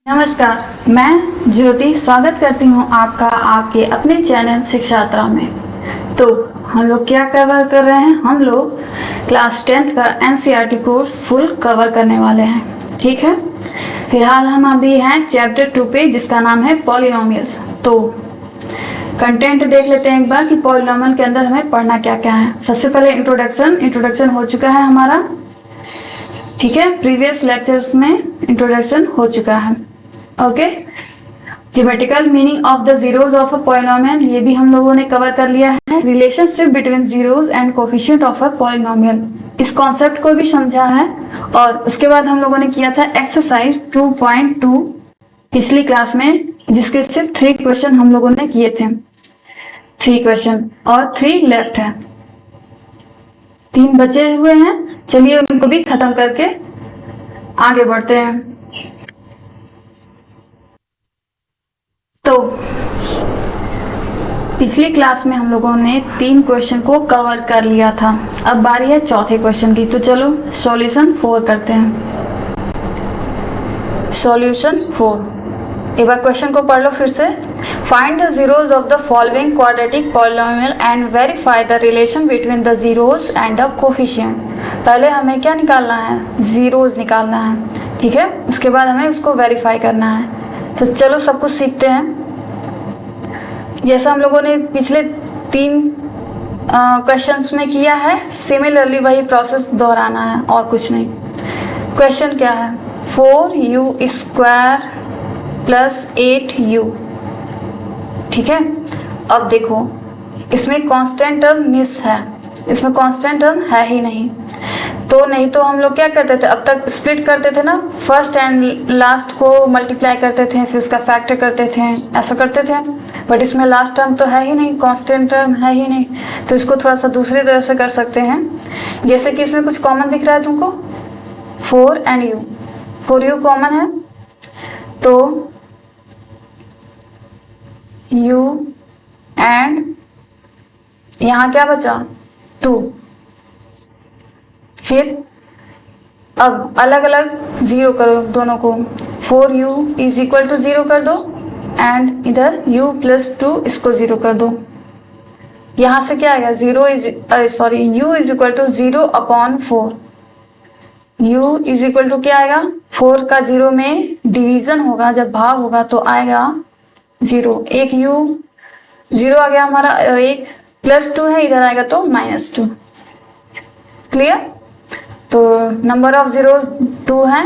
नमस्कार, मैं ज्योति स्वागत करती हूँ आपका आपके अपने चैनल शिक्षात्रा में। तो हम लोग क्या कवर कर रहे हैं? हम लोग क्लास 10th का एनसीईआरटी कोर्स फुल कवर करने वाले हैं। ठीक है, फिलहाल हम अभी हैं चैप्टर 2 पे, जिसका नाम है पॉलिनोमियल्स। तो कंटेंट देख लेते हैं एक बार कि पॉलिनोमियल के अंदर हमें पढ़ना क्या क्या है। सबसे पहले इंट्रोडक्शन हो चुका है हमारा। ठीक है, प्रीवियस लेक्चर्स में इंट्रोडक्शन हो चुका है। Okay, geometrical meaning of the zeros of a polynomial, ये भी हम लोगों ने कवर कर लिया है। Relationship between zeros and coefficient of a polynomial, इस कॉन्सेप्ट को भी समझा है। और उसके बाद हम लोगों ने किया था एक्सरसाइज 2.2 पिछली क्लास में, जिसके सिर्फ 3 क्वेश्चन हम लोगों ने किए थे। 3 क्वेश्चन और 3 लेफ्ट है, 3 बचे हुए हैं। चलिए उनको भी खत्म करके आगे बढ़ते हैं। तो पिछली क्लास में हम लोगों ने 3 क्वेश्चन को कवर कर लिया था। अब बारी है चौथे क्वेश्चन की। तो चलो सॉल्यूशन 4 करते हैं। सॉल्यूशन 4, एक बार क्वेश्चन को पढ़ लो फिर से। Find the zeros of the following quadratic polynomial and verify the relation between the zeros and the coefficient. पहले हमें क्या निकालना है? जीरोज निकालना है। ठीक है, उसके बाद हमें उसको वेरीफाई करना है। तो चलो सब कुछ सीखते हैं। जैसा हम लोगों ने पिछले 3 क्वेश्चंस में किया है, सिमिलरली वही प्रोसेस दोहराना है और कुछ नहीं। क्वेश्चन क्या है? 4u² plus 8u। ठीक है, अब देखो इसमें कांस्टेंट टर्म मिस है, इसमें कांस्टेंट टर्म है ही नहीं। तो नहीं तो हम लोग क्या करते थे, अब तक स्प्लिट करते थे ना, फर्स्ट एंड लास्ट को मल्टीप्लाई करते थे, फिर उसका फैक्टर करते थे, ऐसा करते थे। बट इसमें लास्ट टर्म तो है ही नहीं, कांस्टेंट टर्म है ही नहीं। तो इसको थोड़ा सा दूसरी तरह से कर सकते हैं। जैसे कि इसमें कुछ कॉमन दिख रहा है तुमको, 4 एंड u, 4u कॉमन है, तो u एंड यहाँ क्या बचा? 2। फिर अब अलग अलग जीरो करो दोनों को, 4u इज इक्वल टू 0 कर दो एंड इधर u प्लस 2 इसको 0 कर दो। यहां से क्या आएगा? u is equal to 0 upon 4। u is equal to क्या आएगा? 4 का 0 में डिवीजन होगा, जब भाग होगा तो आएगा 0। एक u 0 आ गया हमारा, और एक प्लस 2 है, इधर आएगा तो -2। क्लियर? तो नंबर ऑफ जीरो 2 है,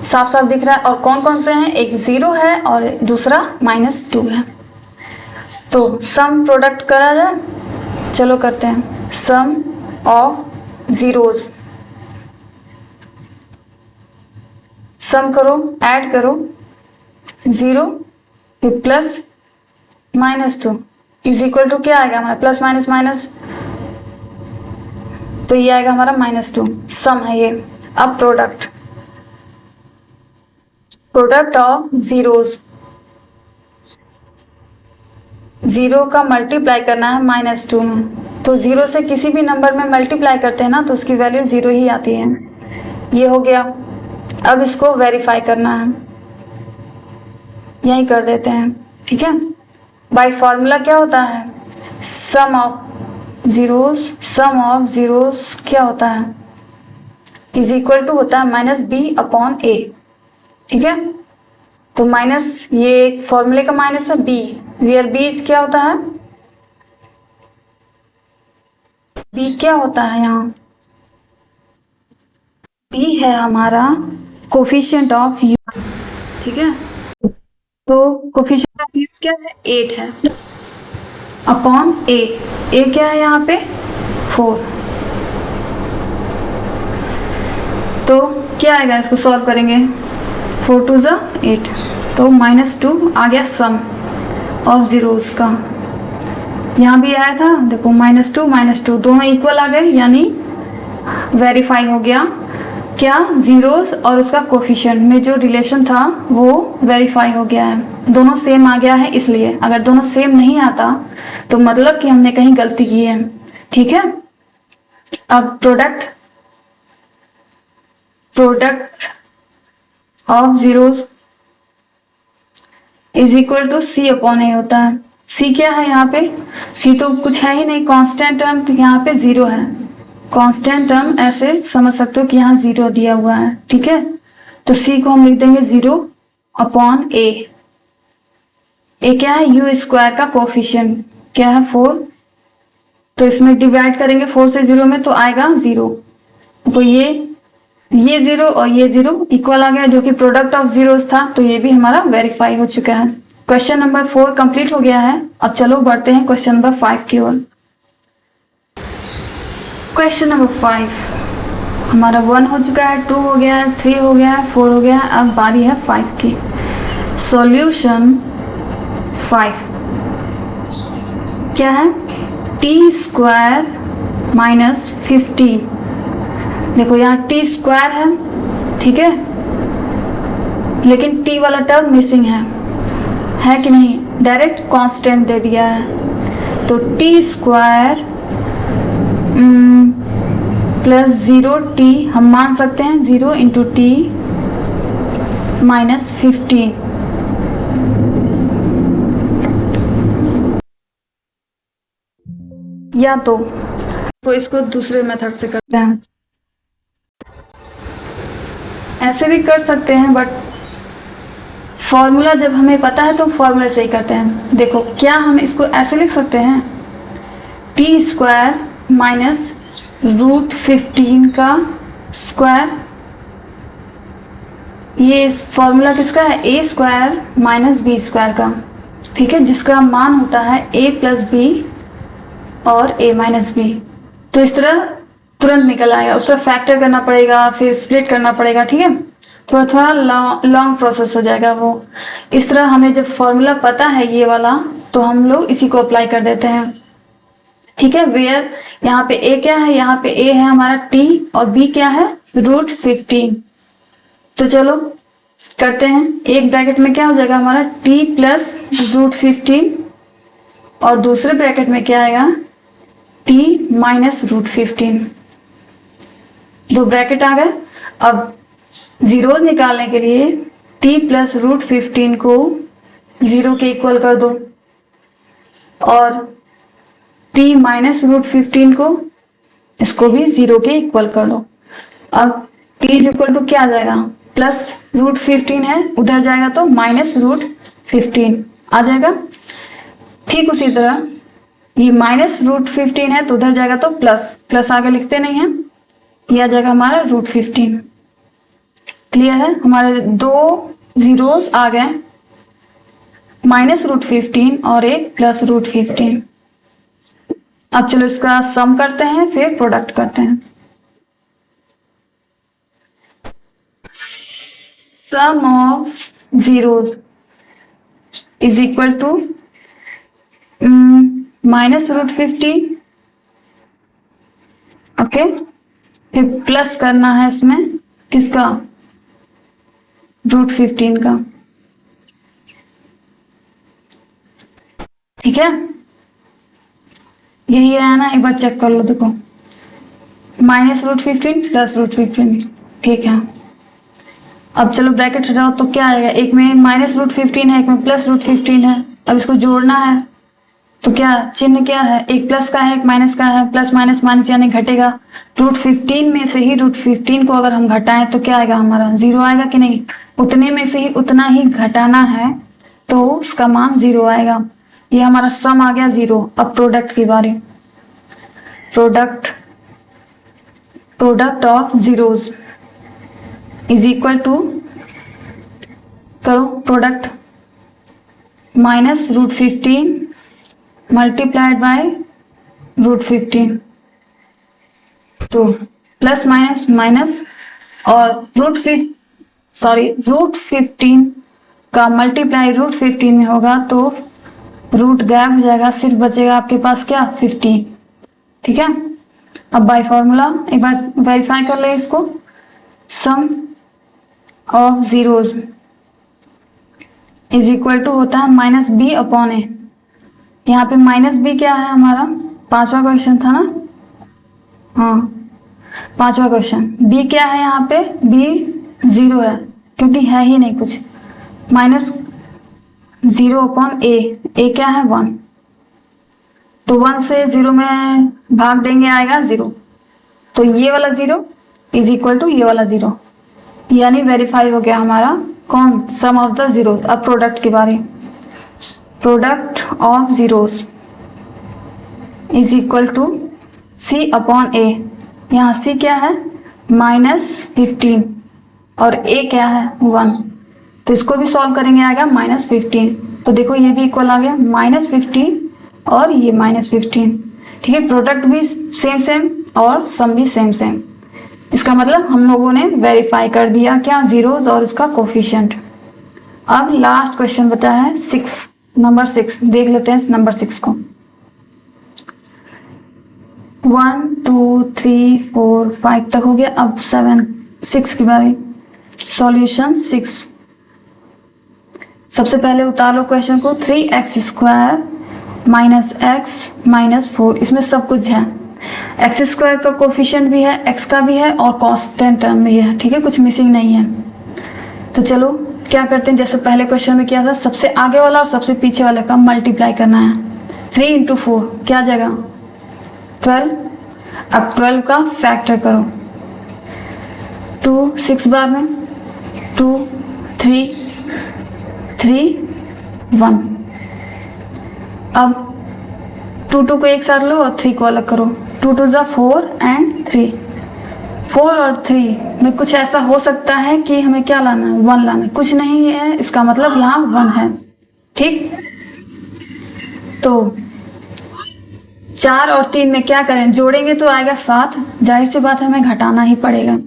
साफ साफ दिख रहा है। और कौन कौन से हैं? एक 0 है और दूसरा -2 है। तो सम प्रोडक्ट करा जाए, चलो करते हैं। सम ऑफ जीरोज, सम करो, ऐड करो, 0 फिर प्लस -2 इज इक्वल टू क्या आएगा हमारा? प्लस माइनस माइनस, तो ये आएगा हमारा -2। सम है ये। अब प्रोडक्ट ऑफ जीरोज, 0 का मल्टीप्लाई करना है -2 में। तो 0 से किसी भी नंबर में मल्टीप्लाई करते हैं ना, तो उसकी वैल्यू 0 ही आती है। ये हो गया। अब इसको वेरीफाई करना है, यही कर देते हैं। ठीक है, बाय फॉर्मूला क्या होता है? सम ऑफ जीरोस क्या होता है? इज इक्वल टू होता है -b अपॉन a। ठीक है, तो माइनस, ये एक फॉर्मूले का माइनस है, b, वेयर b क्या होता है? b क्या होता है यहाँ? b है हमारा कोफिशिएंट ऑफ u। ठीक है, तो कोफिशिएंट ऑफ u क्या है? 8 है अपॉन a। क्या है यहाँ पे? 4। तो क्या आएगा? इसको सॉल्व करेंगे, 4 2 ज़ा 8, तो -2 आ गया सम ऑफ जीरोस का। यहाँ भी आया था, देखो -2 दोनों इक्वल आ गए, यानी वेरीफाई हो गया। क्या? जीरोस और उसका कोफिशिएंट में जो रिलेशन था वो वेरीफाई हो गया है, दोनों सेम आ गया है। इसलिए अगर दोनों सेम नहीं आता तो मतलब कि हमने कहीं गलती की है। ठीक है, अब product of zeros is equal to C upon A होता है। सी क्या है यहाँ पे, सी तो कुछ है ही नहीं, कांस्टेंट टर्म, तो यहाँ पे जीरो है। कांस्टेंट टर्म ऐसे समझ सकते हो कि यहाँ जीरो दिया हुआ है, ठीक है। तो सी को हम लिख देंगे जीरो अपॉन ए। ए क्या है, यू स्क्वायर का कोफिशिएंट क्या है 4, तो इसमें डिवाइड करेंगे 4 से 0 में तो आएगा 0। तो ये 0 और ये 0 इक्वल आ गया, जो कि प्रोडक्ट ऑफ जीरोस था, तो ये भी हमारा वेरीफाई हो चुका है। क्वेश्चन नंबर 4 कंप्लीट हो गया है। अब चलो बढ़ते हैं क्वेश्चन नंबर 5 की ओर। क्वेश्चन नंबर 5 हमारा 1 हो चुका है, 2 हो गया है, 3 हो गया है, 4 हो गया है। अब बारी है 5 की। सॉल्यूशन 5 क्या है, टी स्क्वायर माइनस 50। देखो यहाँ टी स्क्वायर है, ठीक है, लेकिन टी वाला टर्म मिसिंग है कि नहीं, डायरेक्ट कांस्टेंट दे दिया है। तो टी स्क्वायर प्लस 0t हम मान सकते हैं 0 इंटू टी माइनस 50। या तो इसको दूसरे मेथड से करते हैं, ऐसे भी कर सकते हैं, बट फॉर्मूला जब हमें पता है तो फॉर्मूला से ही करते हैं। देखो क्या हम इसको ऐसे लिख सकते हैं, टी स्क्वायर माइनस रूट 15 का स्क्वायर। ये फॉर्मूला किसका है, ए स्क्वायर माइनस बी स्क्वायर का, ठीक है, जिसका मान होता है ए प्लस बी और a माइनस बी। तो इस तरह तुरंत निकल आएगा, उस तरह फैक्टर करना पड़ेगा, फिर स्प्लिट करना पड़ेगा, ठीक है, थोड़ा थोड़ा लॉन्ग प्रोसेस हो जाएगा वो। इस तरह हमें जब फॉर्मूला पता है ये वाला, तो हम लोग इसी को अप्लाई कर देते हैं, ठीक है। वेयर यहाँ पे a क्या है, यहाँ पे a है हमारा t और b क्या है रूट 15। तो चलो करते हैं, एक ब्रैकेट में क्या हो जाएगा हमारा t प्लस रूट 15 और दूसरे ब्रैकेट में क्या आएगा t माइनस रूट 15। दो ब्रैकेट आ गए। अब जीरोज निकालने के लिए t प्लस रूट 15 को 0 के इक्वल कर दो और t माइनस रूट 15 को इसको भी 0 के इक्वल कर दो। अब t इज इक्वल टू क्या आ जाएगा, प्लस रूट 15 है, उधर जाएगा तो माइनस रूट 15 आ जाएगा। ठीक उसी तरह ये माइनस रूट 15 है तो उधर जाएगा तो प्लस, प्लस आगे लिखते नहीं है, ये आ जाएगा हमारा रूट 15। क्लियर है, हमारे दो जीरोस आ गए, माइनस रूट 15 और एक प्लस रूट 15। अब चलो इसका सम करते हैं फिर प्रोडक्ट करते हैं। Sum of zeros is equal to minus root 15, okay, फिर प्लस करना है इसमें किसका, रूट 15 का, ठीक है। यही है ना, एक बार चेक कर लो, देखो माइनस रूट 15 प्लस रूट 15, ठीक है। अब चलो ब्रैकेट हटाओ तो क्या आएगा, एक में माइनस रूट 15 है, एक में प्लस रूट 15 है। अब इसको जोड़ना है तो क्या चिन्ह क्या है, एक प्लस का है एक माइनस का है, प्लस माइनस माइनस यानी घटेगा। रूट 15 में से ही रूट 15 को अगर हम घटाएं तो क्या आएगा हमारा, 0 आएगा कि नहीं, उतने में से ही उतना ही घटाना है तो उसका मान 0 आएगा। ये हमारा सम आ गया 0। अब प्रोडक्ट की बारी, product of zeros is equal to, करो product, minus root 15 multiplied by root 15, तो प्लस माइनस माइनस और रूट 15 का मल्टीप्लाई रूट 15 में होगा तो रूट गायब हो जाएगा, सिर्फ बचेगा आपके पास क्या 50, ठीक है। अब बाय फॉर्मूला एक बार वेरीफाई कर ले इसको, sum of zeros is equal to होता है माइनस बी अपॉन ए। यहाँ पे माइनस बी क्या है हमारा, पांचवा क्वेश्चन था ना, हाँ पांचवा क्वेश्चन, बी क्या है यहाँ पे, बी 0 है, क्योंकि है ही नहीं कुछ। माइनस 0 अपॉन ए क्या है 1, तो 1 से 0 में भाग देंगे आएगा 0, तो ये वाला 0 इज इक्वल टू ये वाला 0, यानी वेरीफाई हो गया हमारा कौन, सम ऑफ द जीरोस। अब प्रोडक्ट के बारे, product of zeros is equal to C upon A. यहाँ सी क्या है -15 और ए क्या है 1, तो इसको भी सॉल्व करेंगे आएगा -15। तो देखो ये भी इक्वल आ गया -15 और ये -15, ठीक है। प्रोडक्ट भी सेम सेम और सम भी सेम सेम, इसका मतलब हम लोगों ने वेरीफाई कर दिया क्या, जीरोस और उसका कोफिशिएंट। अब लास्ट क्वेश्चन बता है 6, नंबर 6 देख लेते हैं नंबर 6 को। 1 2 3 4 5 तक हो गया, अब 6 की बारी। सॉल्यूशन 6, सबसे पहले उतार लो क्वेश्चन को। 3x² -x -4, इसमें सब कुछ है, x² का कोफिशिएंट भी है, x का भी है और कांस्टेंट टर्म भी है, ठीक है, कुछ मिसिंग नहीं है। तो चलो क्या करते हैं, जैसे पहले क्वेश्चन में किया था, सबसे आगे वाला और सबसे पीछे वाले का मल्टीप्लाई करना है। 3 × 4 क्या आ जाएगा 12। अब 12 का फैक्टर करो, 2 6 बार में 2 3 3 1। अब 2 2 को एक साथ लो और 3 को अलग करो, 2 2 ज़ा 4 एंड 3, 4 और 3 में कुछ ऐसा हो सकता है कि हमें क्या लाना है 1 लाना है, कुछ नहीं है, इसका मतलब यहाँ 1 है, ठीक। तो 4 और 3 में क्या करें, जोड़ेंगे तो आएगा 7, जाहिर सी बात है हमें घटाना ही पड़ेगा।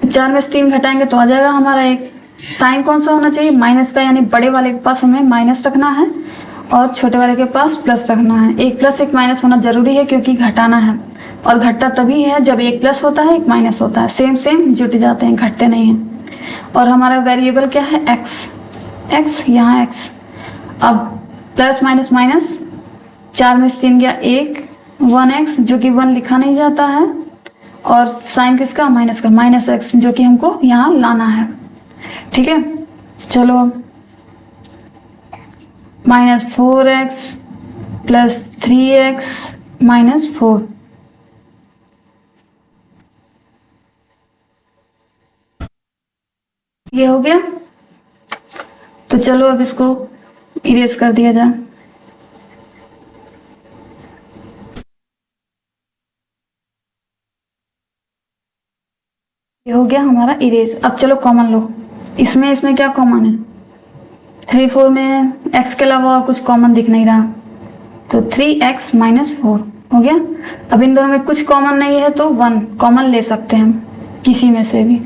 4 में से 3 घटाएंगे तो आ जाएगा हमारा 1। साइन कौन सा होना चाहिए, माइनस का, यानी बड़े वाले के पास हमें माइनस रखना है और छोटे वाले के पास प्लस रखना है। एक प्लस एक माइनस होना जरूरी है क्योंकि घटाना है, और घटता तभी है जब एक प्लस होता है एक माइनस होता है, सेम सेम जुट जाते हैं, घटते नहीं हैं। और हमारा वेरिएबल क्या है x, यहाँ x। अब प्लस माइनस माइनस, 4 में से 3 गया 1, 1x जो कि 1 लिखा नहीं जाता है, और साइन किसका माइनस का, -x जो कि हमको यहाँ लाना है, ठीक है। चलो अब -4x + 3x - 4, ये हो गया। तो चलो अब इसको इरेज कर दिया जाए। ये हो गया हमारा इरेज। अब चलो कॉमन लो, इसमें क्या कॉमन है, 3 4 में x के अलावा और कुछ कॉमन दिख नहीं रहा, तो 3x - 4 हो गया। अब इन दोनों में कुछ कॉमन नहीं है तो 1 कॉमन ले सकते हैं हम किसी में से भी,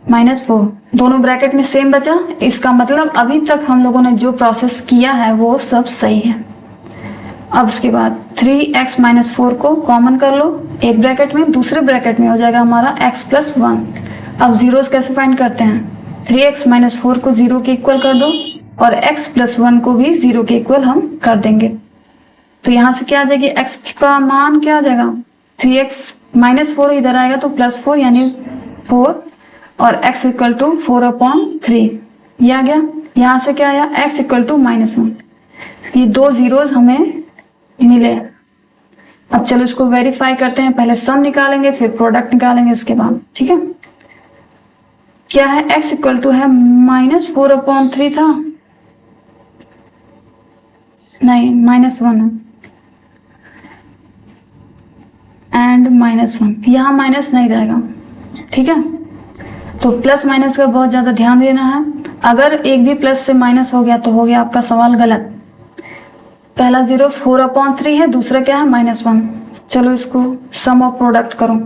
-4 दोनों ब्रैकेट में सेम बचा, इसका मतलब अभी तक हम लोगों ने जो प्रोसेस किया है वो सब सही है। अब उसके बाद 3x - 4 को कॉमन कर लो, एक ब्रैकेट में, दूसरे ब्रैकेट में हो जाएगा हमारा x + 1। अब जीरोस कैसे फाइंड करते हैं, 3x - 4 को 0 के इक्वल कर दो और x + 1 को भी 0 के इक्वल हम कर देंगे। तो यहाँ से क्या आ जाएगी, x का मान क्या आ जाएगा, 3x - 4 इधर आएगा तो +4 यानी 4, और x = 4/3 ये आ गया। यहाँ से क्या आया, x = -1। ये 2 जीरोस हमें मिले। अब चलो इसको वेरीफाई करते हैं, पहले सम निकालेंगे फिर प्रोडक्ट निकालेंगे उसके बाद, ठीक है। क्या है, x = है -4/3 था, नहीं -1 है, एंड -1, यहाँ माइनस नहीं रहेगा, ठीक है। तो प्लस माइनस का बहुत ज्यादा ध्यान देना है, अगर एक भी प्लस से माइनस हो गया तो हो गया आपका सवाल गलत। पहला जीरो 4/3 है, दूसरा क्या है -1। चलो इसको सम ऑफ प्रोडक्ट करो,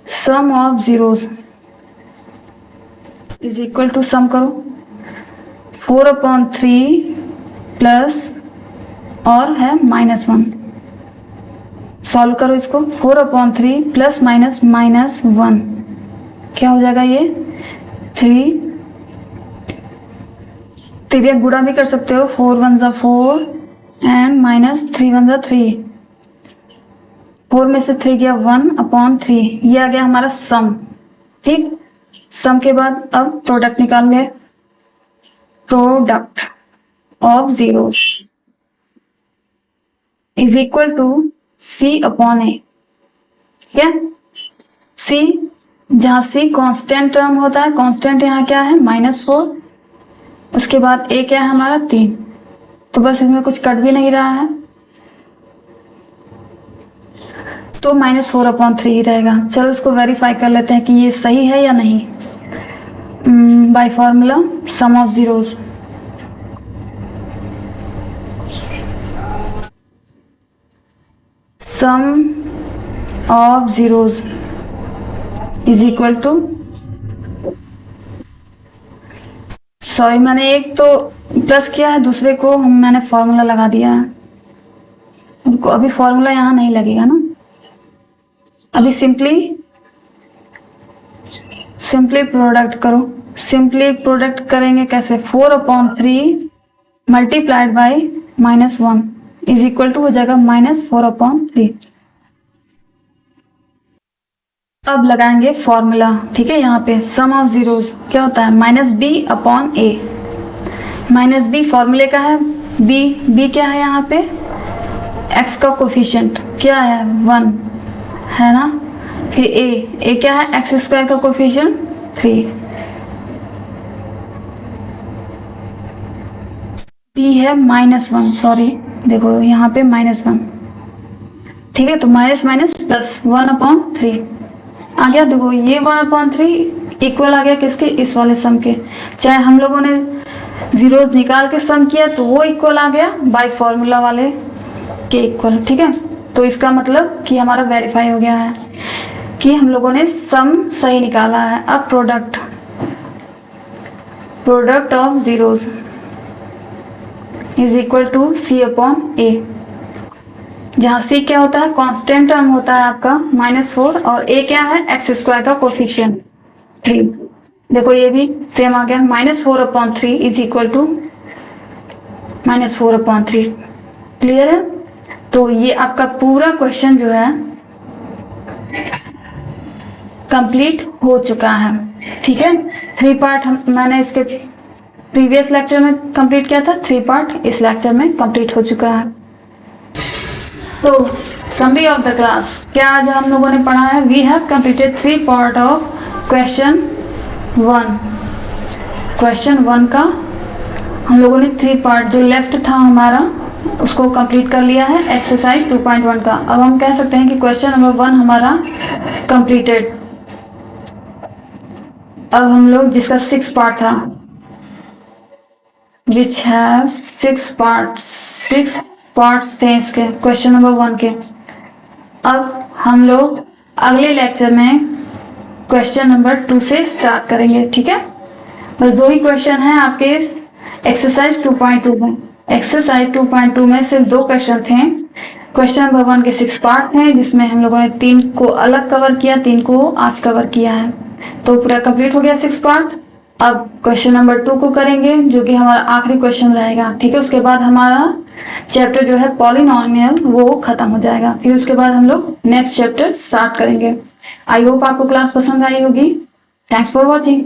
sum of zeros is equal to, sum करो 4/3 प्लस और है -1, सॉल्व करो इसको, 4/3 प्लस माइनस -1 क्या हो जाएगा, ये 3 तिरिया गुणा भी कर सकते हो, 4 1 ज़ा 4 एंड -3 1 ज़ा 3, 4 में से 3 गया 1/3, ये आ गया हमारा सम, ठीक। सम के बाद अब प्रोडक्ट निकालेंगे। Product of zeros is equal to C upon A. ठीक है, सी जहां सी कांस्टेंट टर्म होता है, कांस्टेंट यहाँ क्या है -4, उसके बाद ए क्या है हमारा 3, तो बस इसमें कुछ कट भी नहीं रहा है, तो -4/3 ही रहेगा। चलो इसको वेरीफाई कर लेते हैं कि ये सही है या नहीं। By formula sum of zeros, sum of zeros is equal to, sorry मैंने एक तो प्लस किया है, दूसरे को मैंने फॉर्मूला लगा दिया है। अभी फॉर्मूला यहाँ नहीं लगेगा ना, अभी सिंपली प्रोडक्ट करो। सिंपली प्रोडक्ट करेंगे कैसे, 4/3 multiplied by -1 is equal to हो जाएगा -4/3। अब लगाएंगे फॉर्मूला। ठीक है, यहाँ पे सम ऑफ जीरोस क्या होता है, -b/a। -b फॉर्मूले का है, b क्या है यहाँ पे, x का कोफिशिएंट क्या है 1 है ना, फिर a क्या है x² का कोफिशिएंट 3, b है -1, सॉरी देखो यहाँ पे -1। ठीक है, तो माइनस प्लस 1/3 आ गया। देखो ये 1/3 इक्वल आ गया किसके, इस वाले सम के। चाहे हम लोगों ने जीरोस निकाल के सम किया तो वो इक्वल आ गया बाय फॉर्मूला वाले के इक्वल। ठीक है, तो इसका मतलब कि हमारा वेरीफाई हो गया है कि हम लोगों ने सम सही निकाला है। अब product of zeros is equal to c/a, जहां c क्या होता है, कांस्टेंट टर्म होता है आपका -4, और a क्या है x² का कोफिशिएंट 3। देखो ये भी सेम आ गया, -4/3 इज इक्वल टू -4/3। क्लियर है, तो ये आपका पूरा क्वेश्चन जो है कंप्लीट हो चुका है। ठीक है, 3 पार्ट मैंने इसके प्रीवियस लेक्चर में कंप्लीट किया था, 3 पार्ट इस लेक्चर में कंप्लीट हो चुका है। तो समरी ऑफ द क्लास, क्या आज हम लोगों ने पढ़ा है, we have completed 3 part of question 1। Question 1 का हम लोगों ने 3 पार्ट, जो लेफ्ट था हमारा उसको कंप्लीट कर लिया है, एक्सरसाइज 2.1 का। अब हम कह सकते हैं कि क्वेश्चन नंबर 1 हमारा कंप्लीटेड। अब हम लोग जिसका 6 पार्ट था, विच हैव 6 पार्ट्स थे इसके क्वेश्चन नंबर 1 के। अब हम लोग अगले लेक्चर में क्वेश्चन नंबर 2 से स्टार्ट करेंगे। ठीक है, बस 2 ही क्वेश्चन हैं आपके एक्सरसाइज 2.2 में। एक्सरसाइज 2.2 में सिर्फ 2 क्वेश्चन थे। क्वेश्चन नंबर 1 के 6 पार्ट हैं, जिसमें हम लोगों ने 3 को अलग कवर किया, 3 को आज कवर किया है, तो पूरा कंप्लीट हो गया 6 पार्ट। अब क्वेश्चन नंबर 2 को करेंगे, जो कि हमारा आखिरी क्वेश्चन रहेगा। ठीक है, उसके बाद हमारा चैप्टर जो है पॉलिनॉमियल वो खत्म हो जाएगा। फिर उसके बाद हम लोग नेक्स्ट चैप्टर स्टार्ट करेंगे। आई होप आपको क्लास पसंद आई होगी। Thanks for watching.